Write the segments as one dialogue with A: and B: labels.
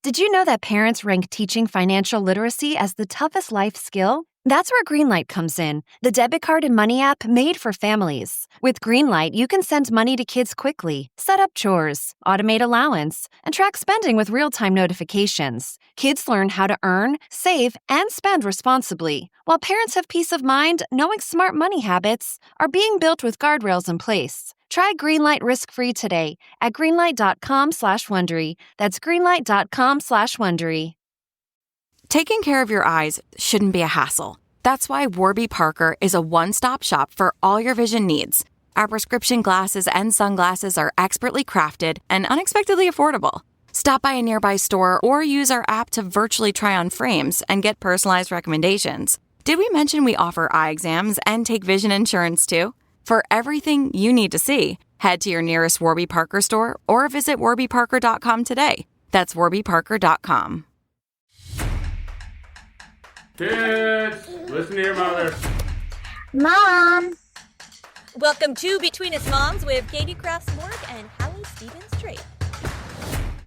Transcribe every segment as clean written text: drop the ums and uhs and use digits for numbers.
A: Did you know that parents rank teaching financial literacy as the toughest life skill? That's where Greenlight comes in, the debit card and money app made for families. With Greenlight, you can send money to kids quickly, set up chores, automate allowance, and track spending with real-time notifications. Kids learn how to earn, save, and spend responsibly, while parents have peace of mind knowing smart money habits are being built with guardrails in place. Try Greenlight risk-free today at greenlight.com/Wondery. That's greenlight.com/Wondery.
B: Taking care of your eyes shouldn't be a hassle. That's why Warby Parker is a one-stop shop for all your vision needs. Our prescription glasses and sunglasses are expertly crafted and unexpectedly affordable. Stop by a nearby store or use our app to virtually try on frames and get personalized recommendations. Did we mention we offer eye exams and take vision insurance too? For everything you need to see, head to your nearest Warby Parker store or visit warbyparker.com today. That's warbyparker.com.
C: Kids, listen to your mother.
D: Mom!
E: Welcome to Between Us Moms with Katie Crafts-Morg and Hallie Stevens-Drake.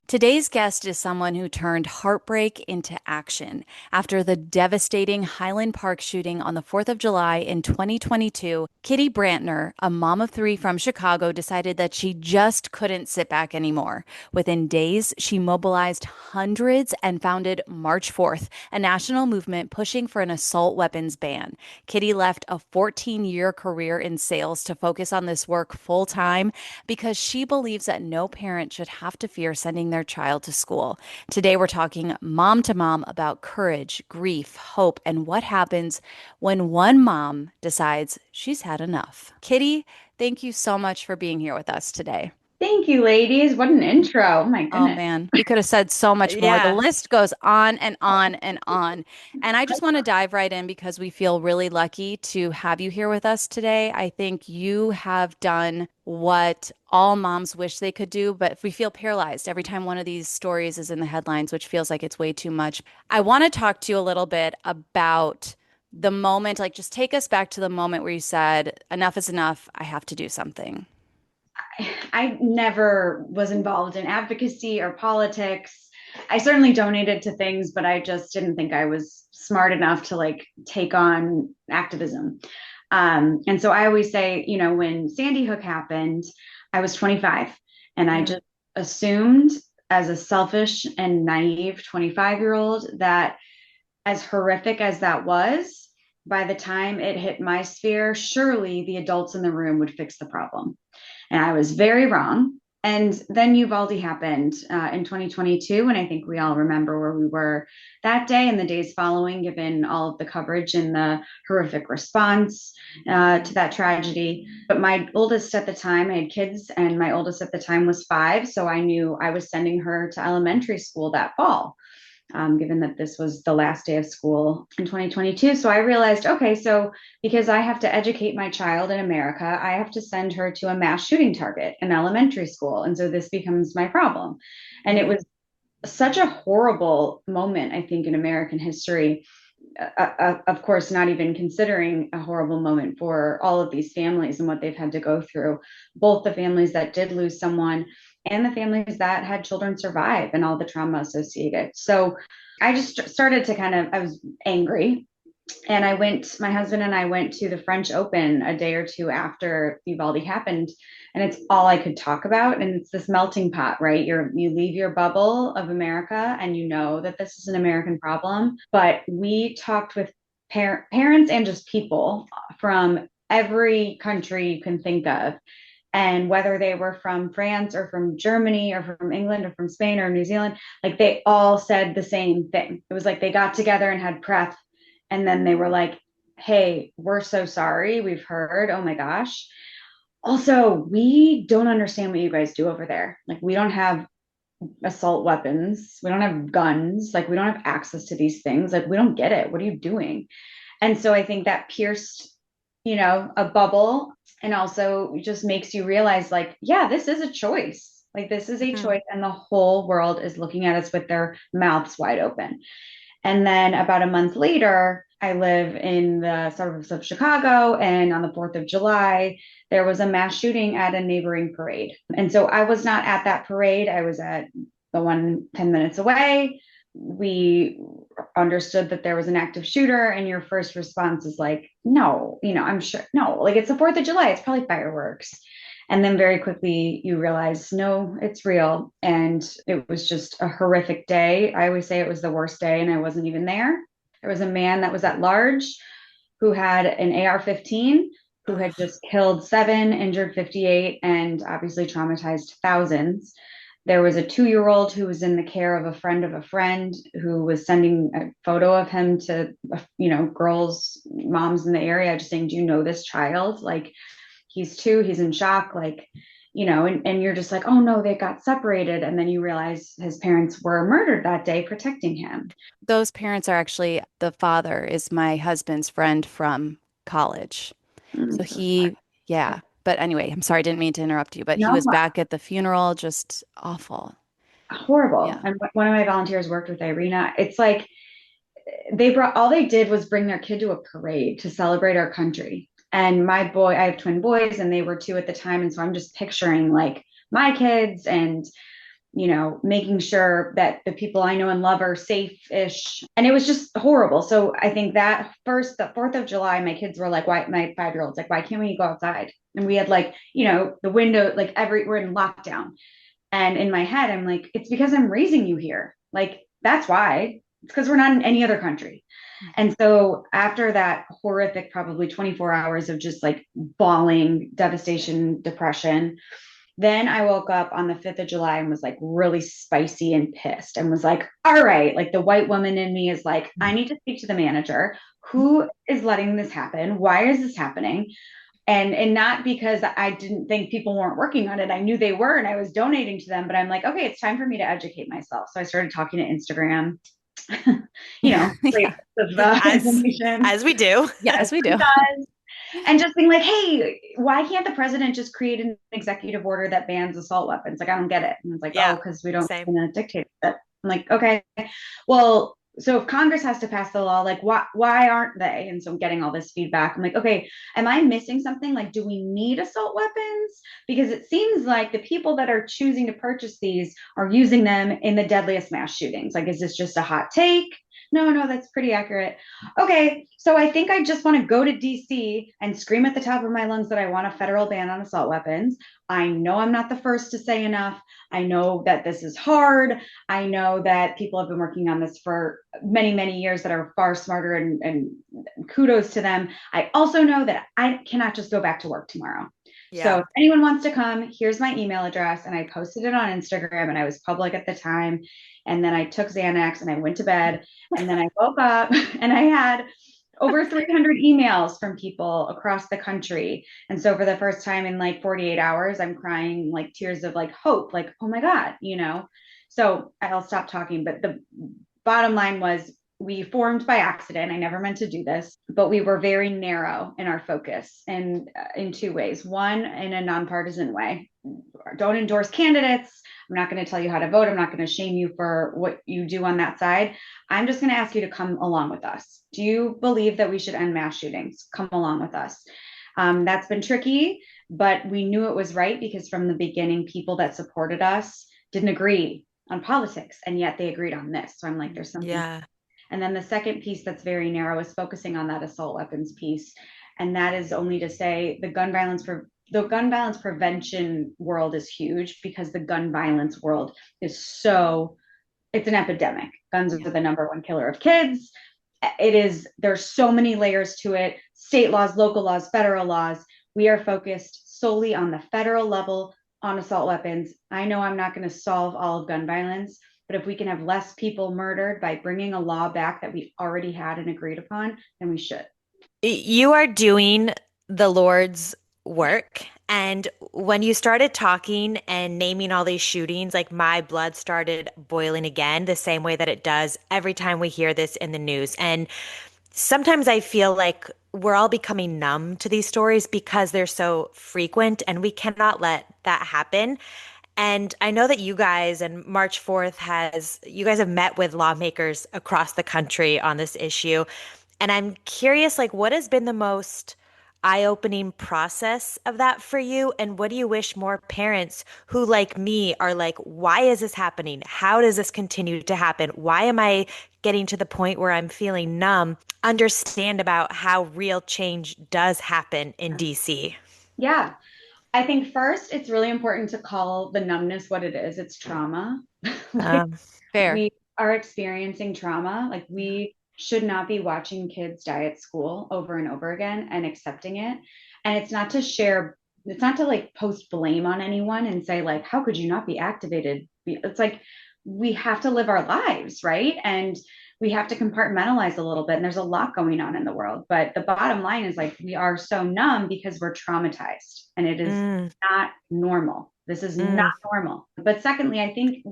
F: Today's guest is someone who turned heartbreak into action. After the devastating Highland Park shooting on the 4th of July in 2022, Kitty Brandtner, a mom of 3 from Chicago, decided that she just couldn't sit back anymore. Within days, she mobilized hundreds and founded March 4th, a national movement pushing for an assault weapons ban. Kitty left a 14-year career in sales to focus on this work full-time because she believes that no parent should have to fear sending their child to school. Today, we're talking mom to mom about courage, grief, hope, and what happens when one mom decides she's had enough. Kitty, thank you so much for being here with us today.
D: Thank you, ladies. What an intro. Oh my goodness.
F: Oh man, we could have said so much more.
E: Yeah.
F: The list goes on and on and on. And I just want to dive right in because we feel really lucky to have you here with us today. I think you have done what all moms wish they could do, but we feel paralyzed every time one of these stories is in the headlines, which feels like it's way too much. I want to talk to you a little bit about the moment, like just take us back to the moment where you said, enough is enough. I have to do something.
D: I never was involved in advocacy or politics. I certainly donated to things, but I just didn't think I was smart enough to take on activism. And so I always say, when Sandy Hook happened, I was 25 and I just assumed as a selfish and naive 25-year-old that as horrific as that was, by the time it hit my sphere, surely the adults in the room would fix the problem. And I was very wrong. And then Uvalde happened in 2022. And I think we all remember where we were that day and the days following, given all of the coverage and the horrific response to that tragedy. But my oldest at the time, I had kids, and my oldest at the time was 5. So I knew I was sending her to elementary school that fall. Given that this was the last day of school in 2022. So I realized, okay, so because I have to educate my child in America, I have to send her to a mass shooting target in elementary school. And so this becomes my problem. And it was such a horrible moment, I think, in American history. Of course, not even considering a horrible moment for all of these families and what they've had to go through, both the families that did lose someone and the families that had children survive and all the trauma associated. So I just started to I was angry. And my husband and I went to the French Open a day or two after Uvalde happened. And it's all I could talk about. And it's this melting pot, right? You leave your bubble of America and you know that this is an American problem. But we talked with parents and just people from every country you can think of. And whether they were from France or from Germany or from England or from Spain or New Zealand, they all said the same thing. It was like they got together and had prep. And then they were like, hey, we're so sorry. We've heard. Oh my gosh. Also, we don't understand what you guys do over there. We don't have assault weapons. We don't have guns. We don't have access to these things. We don't get it. What are you doing? And so I think that pierced, a bubble, and also just makes you realize yeah, this is a choice. This is a choice, and the whole world is looking at us with their mouths wide open. And then about a month later, I live in the suburbs of Chicago, and on the 4th of July, there was a mass shooting at a neighboring parade. And so I was not at that parade. I was at the one 10 minutes away. We understood that there was an active shooter, and your first response is like, no, I'm sure, no, like it's the 4th of July, it's probably fireworks. And then very quickly you realize, no, it's real. And it was just a horrific day. I always say it was the worst day, and I wasn't even there. There was a man that was at large who had an AR-15, who had just killed 7, injured 58, and obviously traumatized thousands. There was a 2-year-old who was in the care of a friend who was sending a photo of him to, girls, moms in the area, just saying, do you know this child? Like, he's 2, he's in shock, like, and you're just like, oh no, they got separated. And then you realize his parents were murdered that day protecting him.
F: Those parents are actually, the father is my husband's friend from college. So he, yeah. But anyway, I'm sorry, I didn't mean to interrupt you, but he was back at the funeral, just awful.
D: Horrible.
F: Yeah.
D: And one of my volunteers worked with Irina. It's like all they did was bring their kid to a parade to celebrate our country. And my boy, I have twin boys, and they were 2 at the time. And so I'm just picturing like my kids and, making sure that the people I know and love are safe-ish. And it was just horrible. So I think the 4th of July, my kids were like, why, my 5-year-old's like, why can't we go outside? And we had like, the window, like we're in lockdown. And in my head, I'm like, it's because I'm raising you here. Like, that's why. It's because we're not in any other country. And so after that horrific, probably 24 hours of just like bawling, devastation, depression, then I woke up on the 5th of July and was like really spicy and pissed, and was like, all right, like the white woman in me is like, I need to speak to the manager. Who is letting this happen? Why is this happening? And not because I didn't think people weren't working on it. I knew they were, and I was donating to them, but I'm like, okay, it's time for me to educate myself. So I started talking to Instagram,
F: Yeah.
D: information.
E: As we do.
F: Yeah, as we do.
D: And just being like, hey, why can't the president just create an executive order that bans assault weapons? Like, I don't get it. And it's like,
E: Yeah,
D: oh, because we don't
E: same.
D: want to dictate it. I'm like, okay, well, so if Congress has to pass the law, like why aren't they? And so I'm getting all this feedback. I'm like, okay, am I missing something? Like, do we need assault weapons? Because it seems like the people that are choosing to purchase these are using them in the deadliest mass shootings. Like, is this just a hot take? No, that's pretty accurate. Okay, so I think I just want to go to DC and scream at the top of my lungs that I want a federal ban on assault weapons. I know I'm not the first to say enough. I know that this is hard. I know that people have been working on this for many, many years that are far smarter, and kudos to them. I also know that I cannot just go back to work tomorrow. Yeah. So if anyone wants to come, here's my email address. And I posted it on Instagram, and I was public at the time. And then I took Xanax and I went to bed, and then I woke up and I had over 300 emails from people across the country. And so for the first time in like 48 hours, I'm crying like tears of like hope, like, oh my God, so I'll stop talking. But the bottom line was, we formed by accident. I never meant to do this, but we were very narrow in our focus, and in 2 ways. One, in a nonpartisan way. Don't endorse candidates. I'm not going to tell you how to vote. I'm not going to shame you for what you do on that side. I'm just going to ask you to come along with us. Do you believe that we should end mass shootings? Come along with us. That's been tricky, but we knew it was right, because from the beginning, people that supported us didn't agree on politics, and yet they agreed on this. So I'm like, there's something.
E: Yeah.
D: And then the second piece that's very narrow is focusing on that assault weapons piece. And that is only to say the gun violence prevention world is huge, because the gun violence world is it's an epidemic. Guns are the number 1 killer of kids. There's so many layers to it. State laws, local laws, federal laws. We are focused solely on the federal level on assault weapons. I know I'm not going to solve all of gun violence, but if we can have less people murdered by bringing a law back that we already had and agreed upon, then we should.
E: You are doing the Lord's work. And when you started talking and naming all these shootings, like my blood started boiling again, the same way that it does every time we hear this in the news. And sometimes I feel like we're all becoming numb to these stories because they're so frequent, and we cannot let that happen. And I know that you guys, and March 4th you guys have met with lawmakers across the country on this issue. And I'm curious, like, what has been the most eye-opening process of that for you? And what do you wish more parents who, like me, are like, why is this happening? How does this continue to happen? Why am I getting to the point where I'm feeling numb? Understand about how real change does happen in DC.
D: Yeah. I think first, it's really important to call the numbness what it is. It's trauma. Like,
E: Um,
F: Fair.
D: we are experiencing trauma. Like, we should not be watching kids die at school over and over again and accepting it. And it's not to like post blame on anyone and say, like, how could you not be activated? It's like we have to live our lives, right? And we have to compartmentalize a little bit. And there's a lot going on in the world. But the bottom line is, like, we are so numb because we're traumatized, and it is
E: mm,
D: not normal. This is not
E: mm,
D: normal. But secondly, I think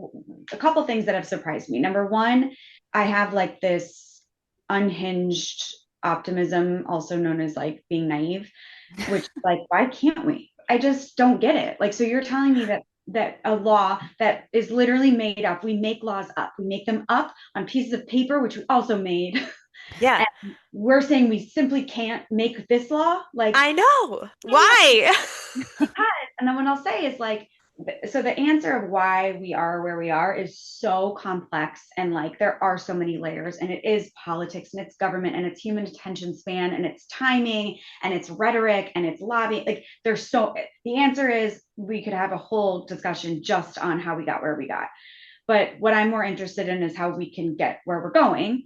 D: a couple things that have surprised me. Number one, I have like this unhinged optimism, also known as like being naive, which, like, why can't we? I just don't get it. Like, so you're telling me that a law that is literally made up, we make laws up, we make them up on pieces of paper, which we also made.
E: yeah,
D: And we're saying we simply can't make this law. Like,
E: I know. Why?
D: and then what I'll say is, like, so the answer of why we are where we are is so complex, and like there are so many layers, and it is politics, and it's government, and it's human attention span, and it's timing, and it's rhetoric, and it's lobbying. Like, the answer is we could have a whole discussion just on how we got where we got. But what I'm more interested in is how we can get where we're going.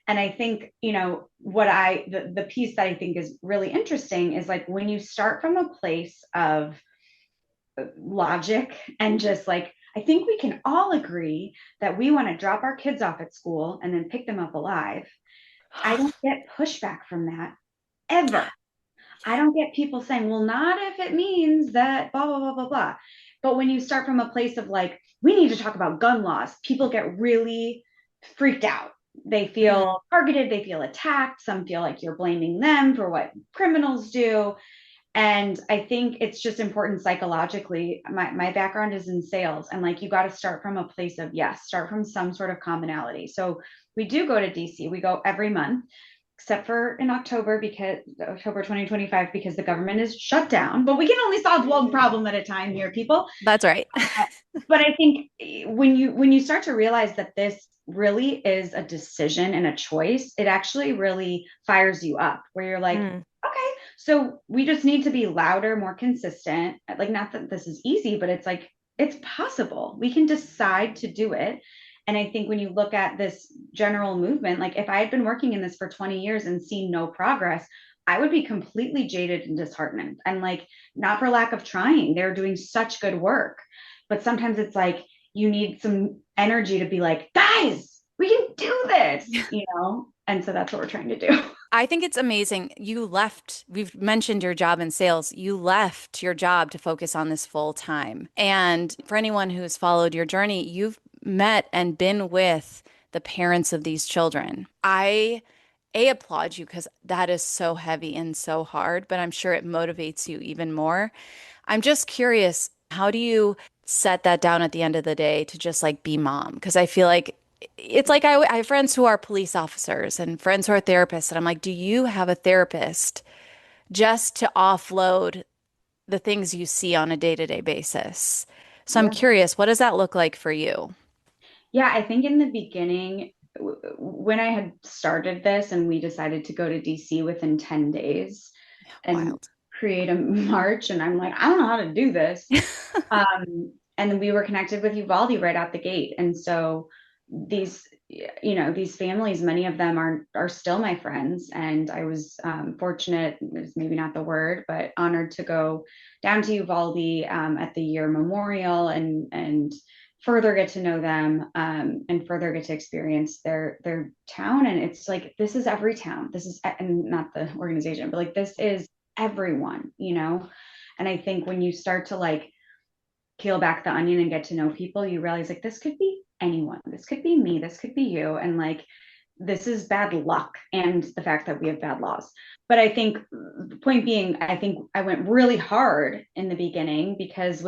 D: And I think, the piece that I think is really interesting is, like, when you start from a place of logic and just like, I think we can all agree that we want to drop our kids off at school and then pick them up alive. I don't get pushback from that ever. I don't get people saying, well, not if it means that blah, blah, blah, blah, blah. But when you start from a place of like, we need to talk about gun laws, people get really freaked out. They feel targeted, they feel attacked. Some feel like you're blaming them for what criminals do. And I think it's just important psychologically. My background is in sales, and like, you got to start from a place of, yes, start from some sort of commonality. So we do go to DC. We go every month, except for in October, because October 2025, because the government is shut down. But we can only solve one problem at a time here, people.
F: That's right.
D: But I think when you start to realize that this really is a decision and a choice, it actually really fires you up, where you're like, okay, so we just need to be louder, more consistent. Like, not that this is easy, but it's like, it's possible. We can decide to do it. And I think when you look at this general movement, like, if I had been working in this for 20 years and seen no progress, I would be completely jaded and disheartened. And like, not for lack of trying, they're doing such good work. But sometimes it's like, you need some energy to be like, guys, we can do this. And so that's what we're trying to do.
F: I think it's amazing. We've mentioned your job in sales. You left your job to focus on this full time. And for anyone who's followed your journey, you've met and been with the parents of these children. I applaud you, because that is so heavy and so hard, but I'm sure it motivates you even more. I'm just curious, how do you set that down at the end of the day to just like be mom? Because I feel like it's like I have friends who are police officers and friends who are therapists, and I'm like, do you have a therapist just to offload the things you see on a day-to-day basis? So I'm
D: Yeah.
F: curious, what does that look like for you?
D: Yeah, I think in the beginning, when I had started this and we decided to go to DC within 10 days and
F: Wild.
D: create a march, and I'm like, I don't know how to do this. And then we were connected with Uvalde right out the gate. And so these families, many of them are still my friends. And I was fortunate, is maybe not the word, but honored to go down to Uvalde at the year memorial and further get to know them, and further get to experience their town. And it's like, this is every town. This is, and not the organization, but like, this is everyone. And I think when you start to like peel back the onion and get to know people, you realize, like, this could be anyone. This could be me. This could be you. And like, this is bad luck, and the fact that we have bad laws. But I think the point being, I think I went really hard in the beginning, because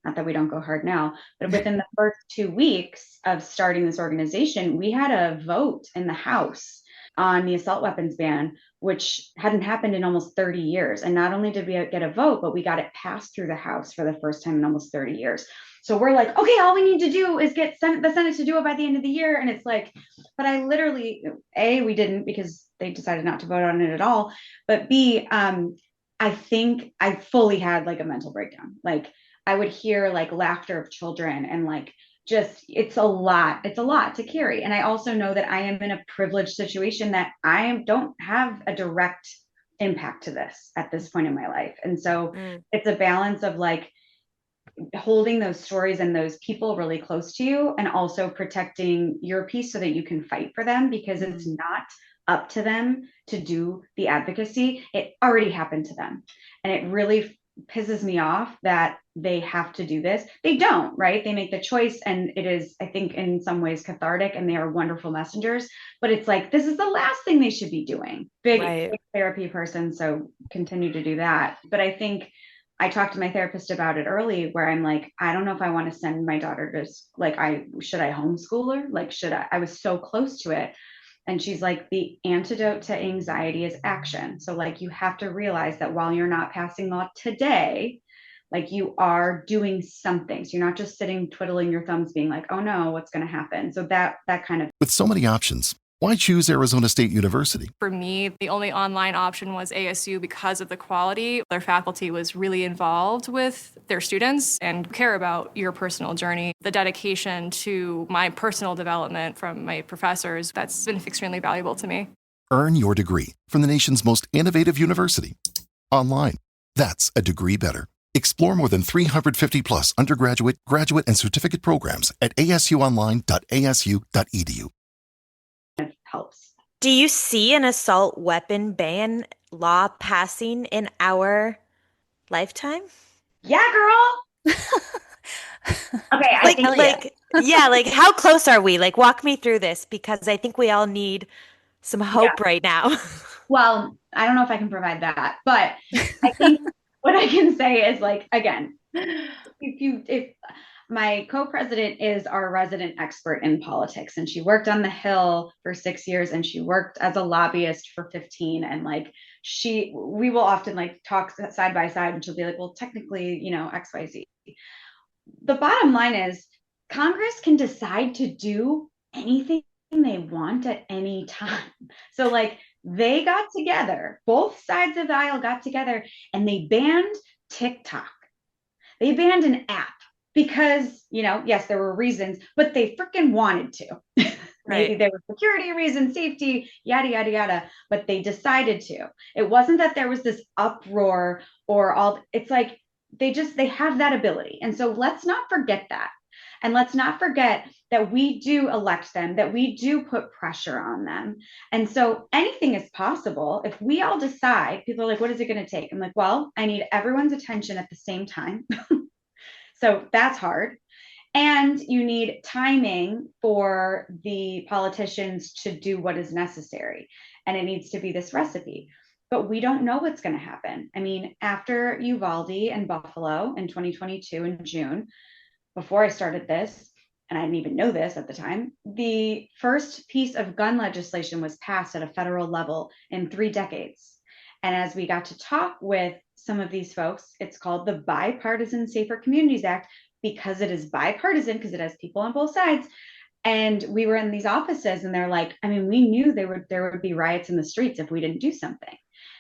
D: not that we don't go hard now, but within the first 2 weeks of starting this organization, we had a vote in the House on the assault weapons ban, which hadn't happened in almost 30 years. And not only did we get a vote, but we got it passed through the House for the first time in almost 30 years. So we're like, okay, all we need to do is get the Senate to do it by the end of the year. And it's like, but I literally, A, we didn't because they decided not to vote on it at all. But B, I think I fully had like a mental breakdown. Like I would hear like laughter of children and like just it's a lot to carry. And I also know that I am in a privileged situation that don't have a direct impact to this at this point in my life. And so it's a balance of like holding those stories and those people really close to you and also protecting your peace so that you can fight for them, because it's not up to them to do the advocacy. It already happened to them. And it really pisses me off that they have to do this. They don't, right? They make the choice, and it is, I think, in some ways cathartic, and they are wonderful messengers. But it's like, this is the last thing they should be doing. Big therapy person, so continue to do that. But I think I talked to my therapist about it early, where I'm like, I don't know if I want to send my daughter to, like, should I homeschool her? Like, I was so close to it. And she's like, the antidote to anxiety is action. So like, you have to realize that while you're not passing law today, like you are doing something. So you're not just sitting twiddling your thumbs being like, oh no, what's going to happen? So that kind of.
G: With so many options, why choose Arizona State University?
H: For me, the only online option was ASU because of the quality. Their faculty was really involved with their students and care about your personal journey. The dedication to my personal development from my professors, that's been extremely valuable to me.
G: Earn your degree from the nation's most innovative university. Online. That's a degree better. Explore more than 350 plus undergraduate, graduate, and certificate programs at asuonline.asu.edu.
D: Helps.
E: Do you see an assault weapon ban law passing in our lifetime?
D: Yeah, girl. Okay, I think
E: like how close are we? Like walk me through this, because I think we all need some hope right now.
D: Well, I don't know if I can provide that, but I think what I can say is, like, again, if my co-president is our resident expert in politics, and she worked on the Hill for 6 years, and she worked as a lobbyist for 15. And like, we will often like talk side by side, and she'll be like, well, technically, XYZ. The bottom line is Congress can decide to do anything they want at any time. So like, they got together, both sides of the aisle got together, and they banned TikTok. They banned an app because, yes, there were reasons, but they freaking wanted to. Maybe there were security reasons, safety, yada, yada, yada, but they decided to. It wasn't that there was this uproar it's like, they have that ability. And so let's not forget that. And let's not forget that we do elect them, that we do put pressure on them. And so anything is possible. If we all decide, people are like, what is it going to take? I'm like, well, I need everyone's attention at the same time. So that's hard. And you need timing for the politicians to do what is necessary. And it needs to be this recipe. But we don't know what's going to happen. I mean, after Uvalde and Buffalo in 2022 in June, before I started this, and I didn't even know this at the time, the first piece of gun legislation was passed at a federal level in 3 decades. And as we got to talk with some of these folks, it's called the Bipartisan Safer Communities Act, because it is bipartisan, because it has people on both sides. And we were in these offices, and they're like, I mean, we knew there would be riots in the streets if we didn't do something.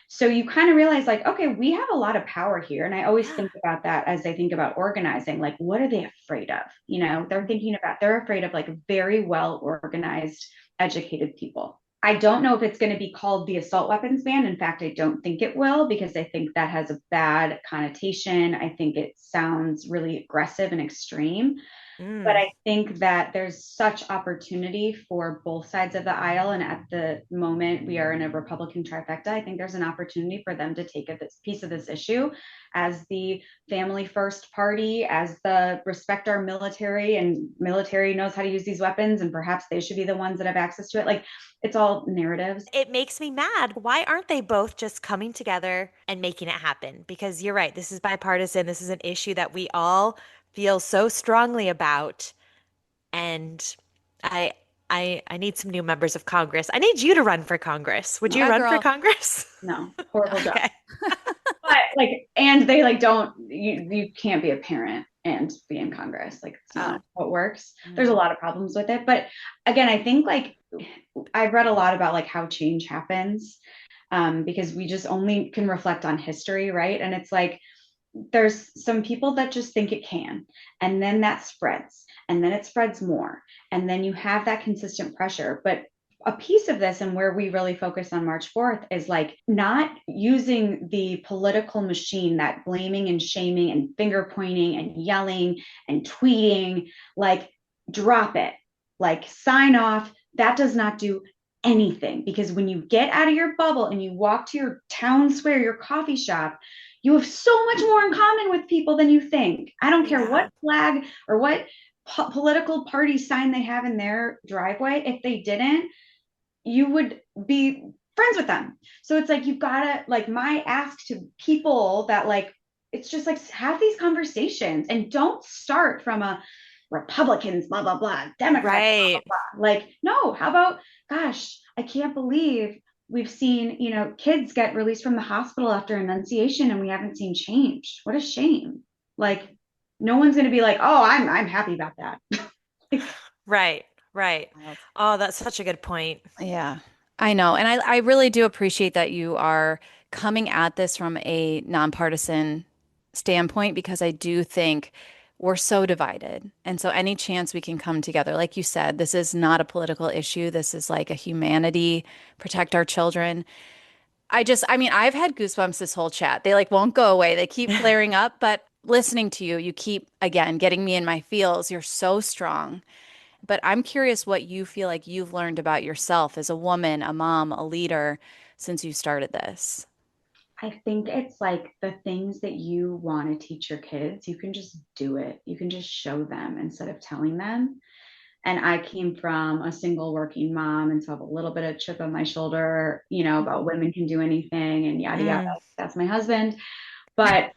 D: So you kind of realize, like, okay, we have a lot of power here. And I always think about that as I think about organizing, like, what are they afraid of? They're afraid of like very well organized, educated people. I don't know if it's going to be called the assault weapons ban. In fact, I don't think it will, because I think that has a bad connotation. I think it sounds really aggressive and extreme. But I think that there's such opportunity for both sides of the aisle. And at the moment we are in a Republican trifecta, I think there's an opportunity for them to take this piece of this issue as the family first party, as the respect our military, and military knows how to use these weapons, and perhaps they should be the ones that have access to it. Like, it's all narratives.
E: It makes me mad. Why aren't they both just coming together and making it happen? Because you're right, this is bipartisan. This is an issue that we all feel so strongly about. And I I need some new members of Congress. I need you to run for Congress. Would you
F: Yeah,
E: run for
F: girl.
E: Congress?
D: No, horrible job.
E: Okay.
D: But like, and they like don't, you can't be a parent and be in Congress. Like, it's not how it works. There's a lot of problems with it. But again, I think like I've read a lot about like how change happens, because we just only can reflect on history, right? And it's like there's some people that just think it can, and then that spreads, and then it spreads more, and then you have that consistent pressure. But a piece of this, and where we really focus on March 4th, is like not using the political machine, that blaming and shaming and finger pointing and yelling and tweeting. Like, drop it, like sign off. That does not do anything, because when you get out of your bubble and you walk to your town square, your coffee shop, you have so much more in common with people than you think. I don't care what flag or what political party sign they have in their driveway. If they didn't, you would be friends with them. So it's like, you've got to, like, my ask to people that like, it's just like, have these conversations and don't start from a Republicans, blah, blah, blah, Democrats,
E: Right.
D: blah, blah, blah. Like, no, how about, gosh, I can't believe we've seen, kids get released from the hospital after enunciation and we haven't seen change. What a shame. Like, no one's going to be like, oh, I'm happy about that.
E: Right. Right. Oh, that's such a good point.
F: Yeah, I know. And I really do appreciate that you are coming at this from a nonpartisan standpoint, because I do think we're so divided. And so any chance we can come together, like you said, this is not a political issue. This is like a humanity, protect our children. I mean, I've had goosebumps this whole chat. They like won't go away. They keep flaring up, but listening to you, you keep, again, getting me in my feels. You're so strong. But I'm curious what you feel like you've learned about yourself as a woman, a mom, a leader since you started this.
D: I think it's like the things that you want to teach your kids, you can just do it. You can just show them instead of telling them. And I came from a single working mom, and so I have a little bit of chip on my shoulder, about women can do anything and yada, yada. That's my husband. But,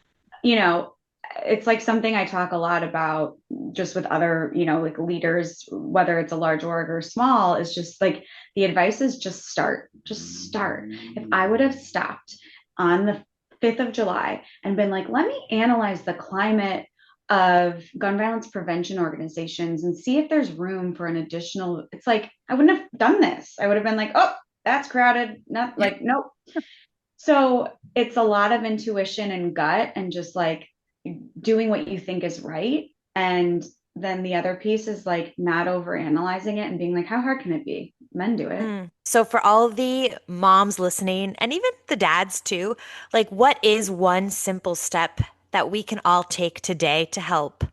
D: it's like something I talk a lot about just with other, like leaders, whether it's a large org or small, is just like the advice is just start. If I would have stopped on the 5th of July and been like, let me analyze the climate of gun violence prevention organizations and see if there's room for an additional, it's like, I wouldn't have done this. I would have been like, oh, that's crowded. Not like, nope. So it's a lot of intuition and gut and just like doing what you think is right. And then the other piece is like not over analyzing it and being like, how hard can it be? Men do it.
E: So for all the moms listening, and even the dads too, like what is one simple step that we can all take today to help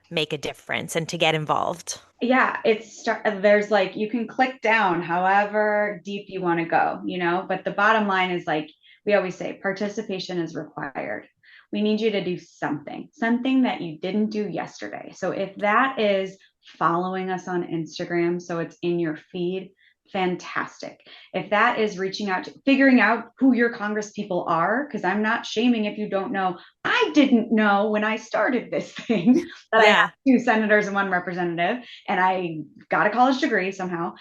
E: make a difference and to get involved?
D: Yeah, there's like, you can click down however deep you want to go, but the bottom line is like, we always say participation is required. We need you to do something that you didn't do yesterday. So if that is following us on Instagram, so it's in your feed, fantastic. If that is reaching out to figuring out who your Congress people are, because I'm not shaming if you don't know. I didn't know when I started this thing that I have 2 senators and 1 representative, and I got a college degree somehow.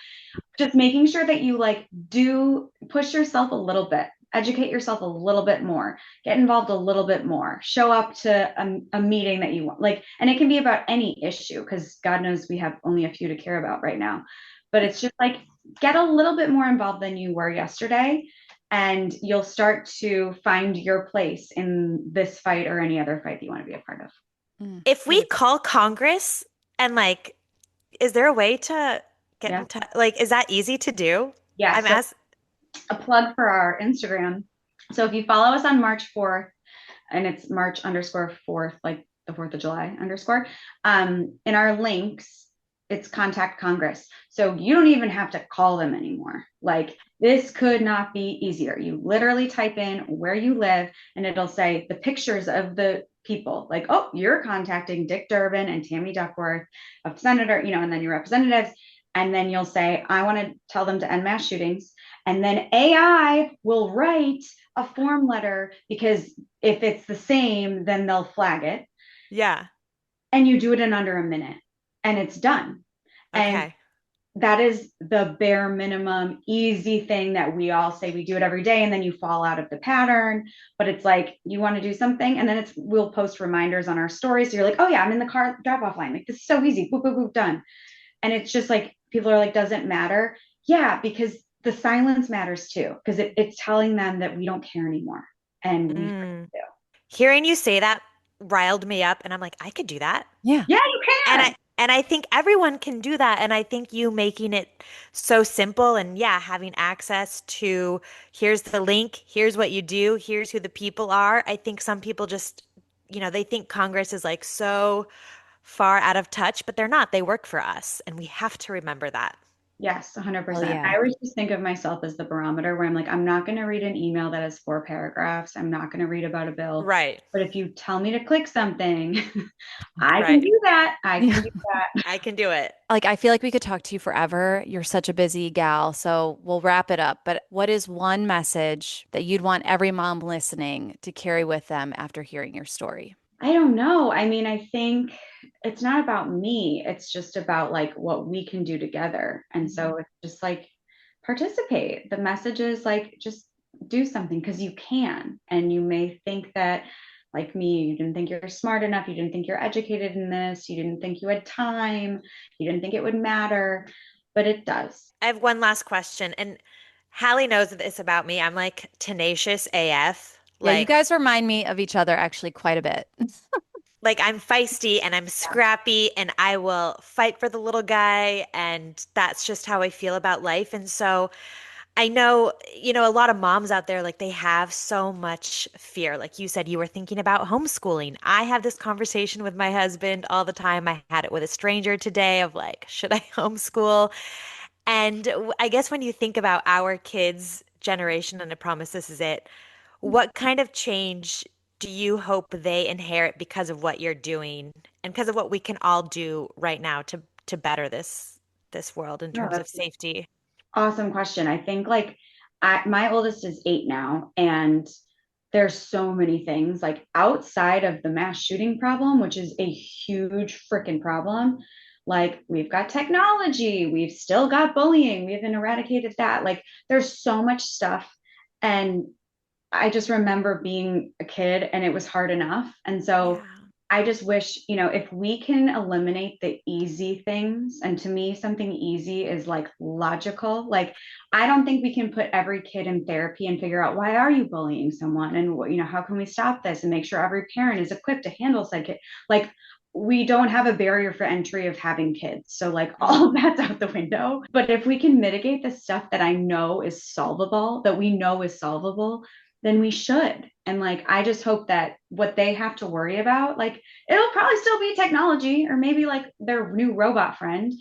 D: Just making sure that you like do push yourself a little bit, educate yourself a little bit more, get involved a little bit more, show up to a meeting that you want, like, and it can be about any issue, because God knows we have only a few to care about right now. But it's just like, get a little bit more involved than you were yesterday, and you'll start to find your place in this fight or any other fight that you want to be a part of.
E: If we call Congress and like, is there a way to get in touch? Like, is that easy to do?
D: Yeah. A plug for our Instagram. So if you follow us on March 4th, and it's March_4th, like the 4th of July _, in our links, it's contact Congress. So you don't even have to call them anymore. Like, this could not be easier. You literally type in where you live and it'll say the pictures of the people, like, oh, you're contacting Dick Durbin and Tammy Duckworth of senator, and then your representatives. And then you'll say, I want to tell them to end mass shootings. And then AI will write a form letter, because if it's the same, then they'll flag it.
E: Yeah.
D: And you do it in under a minute and it's done.
E: Okay.
D: And that is the bare minimum easy thing that we all say we do it every day, and then you fall out of the pattern. But it's like you want to do something, and then we'll post reminders on our stories, so you're like, oh yeah, I'm in the car drop off line, like this is so easy, boop boop boop, done. And it's just like people are like, doesn't matter. Yeah, because the silence matters too, because it's telling them that we don't care anymore, and we do.
E: Hearing you say that riled me up, and I'm like, I could do that.
F: Yeah.
D: Yeah, you
E: And
D: can.
E: I think everyone can do that. And I think you making it so simple and yeah, having access to here's the link, here's what you do, here's who the people are. I think some people just, they think Congress is like so far out of touch, but they're not. They work for us, and we have to remember that.
D: Yes,
F: Oh
D: 100%.
F: yeah.
D: I always just think of myself as the barometer where I'm like, I'm not going to read an email that has 4 paragraphs. I'm not going to read about a bill.
E: Right.
D: But if you tell me to click something, I can
E: Right.
D: do that. I can
F: Yeah.
D: do that.
E: I can do it.
F: Like, I feel like we could talk to you forever. You're such a busy gal. So we'll wrap it up. But what is one message that you'd want every mom listening to carry with them after hearing your story?
D: I don't know. I mean, I think it's not about me. It's just about like what we can do together. And so it's just like participate. The message is like just do something because you can. And you may think that, like me, you didn't think you're smart enough. You didn't think you're educated in this. You didn't think you had time. You didn't think it would matter, but it does.
E: I have one last question. And Hallie knows this about me. I'm like tenacious AF.
F: Yeah, you guys remind me of each other actually quite a bit.
E: Like I'm feisty and I'm scrappy and I will fight for the little guy, and that's just how I feel about life. And so I know, a lot of moms out there, like they have so much fear. Like you said, you were thinking about homeschooling. I have this conversation with my husband all the time. I had it with a stranger today of like, should I homeschool? And I guess when you think about our kids' generation, and I promise this is it, what kind of change do you hope they inherit because of what you're doing and because of what we can all do right now to better this world in
D: No,
E: terms of
D: that's
E: safety?
D: awesome question. I think like my oldest is 8 now, and there's so many things like outside of the mass shooting problem, which is a huge freaking problem. Like we've got technology, we've still got bullying, we haven't eradicated that. Like there's so much stuff. And I just remember being a kid and it was hard enough. And so
E: Yeah.
D: I just wish, if we can eliminate the easy things, and to me, something easy is like logical. Like, I don't think we can put every kid in therapy and figure out why are you bullying someone, and how can we stop this and make sure every parent is equipped to handle said kid. Like, we don't have a barrier for entry of having kids. So like all of that's out the window. But if we can mitigate the stuff that I know is solvable, that we know is solvable, then we should. And like, I just hope that what they have to worry about, like, it'll probably still be technology or maybe like their new robot friend.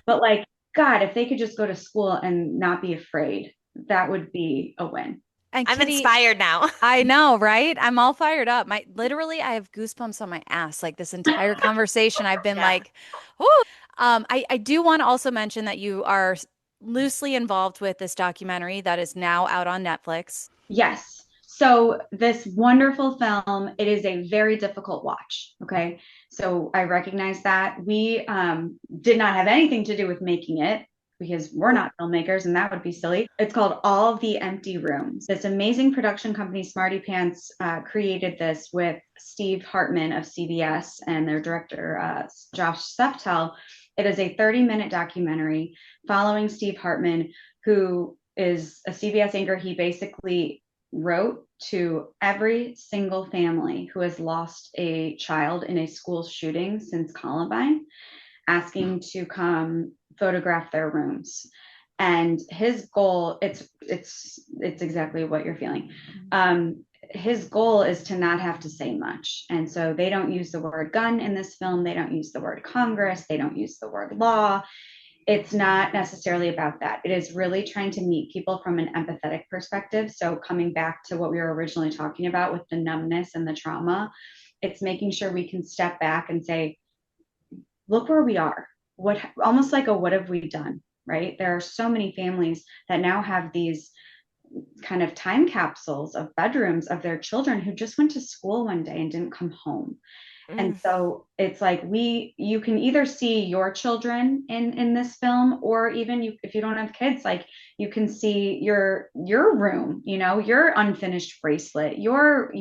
D: But like, God, if they could just go to school and not be afraid, that would be a win.
F: And
E: I'm
F: Kitty,
E: inspired now.
F: I know, right? I'm all fired up. I have goosebumps on my ass. Like this entire conversation, I've been
E: Yeah.
F: like, oh. I do want to also mention that you are loosely involved with this documentary that is now out on Netflix.
D: Yes. So this wonderful film, it is a very difficult watch. Okay. So I recognize that we did not have anything to do with making it because we're not filmmakers and that would be silly. It's called All the Empty Rooms. This amazing production company, Smarty Pants, created this with Steve Hartman of CBS and their director, Josh Seftel. It is a 30-minute documentary following Steve Hartman, who is a CBS anchor. He basically wrote to every single family who has lost a child in a school shooting since Columbine, asking to come photograph their rooms. And his goal, it's exactly what you're feeling. His goal is to not have to say much. And so they don't use the word gun in this film. They don't use the word Congress. They don't use the word law. It's not necessarily about that. It is really trying to meet people from an empathetic perspective. So coming back to what we were originally talking about with the numbness and the trauma, it's making sure we can step back and say, look where we are. What, almost like a what have we done, right? There are so many families that now have these kind of time capsules of bedrooms of their children who just went to school one day and didn't come home. And so it's like you can either see your children in this film, or even if you don't have kids, like you can see your room, your unfinished bracelet, your,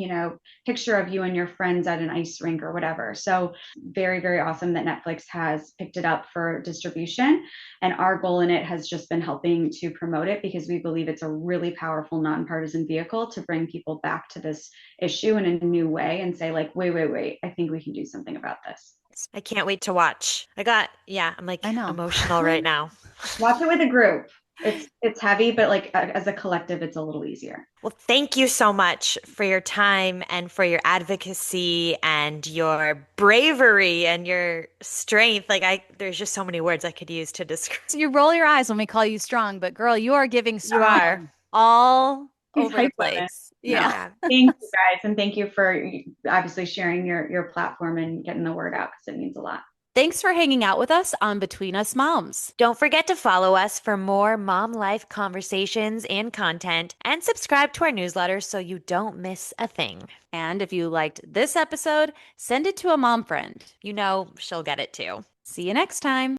D: picture of you and your friends at an ice rink or whatever. So very, very awesome that Netflix has picked it up for distribution. And our goal in it has just been helping to promote it, because we believe it's a really powerful nonpartisan vehicle to bring people back to this issue in a new way and say, like, wait, I think we can do something about this.
E: I can't wait to watch. I'm like
F: I know.
E: emotional right now.
D: Watch it with a group. It's heavy, but like as a collective, it's a little easier.
E: Well, thank you so much for your time and for your advocacy and your bravery and your strength. There's just so many words I could use to describe.
F: So you roll your eyes when we call you strong, but girl, you are giving strong
E: You are.
F: all
D: These
F: over the
D: hype women.
F: place. Yeah.
D: Thank you guys. And thank you for obviously sharing your platform and getting the word out, because it means a lot.
F: Thanks for hanging out with us on Between Us Moms.
E: Don't forget to follow us for more mom life conversations and content, and subscribe to our newsletter so you don't miss a thing.
F: And if you liked this episode, send it to a mom friend.
E: She'll get it too.
F: See you next time.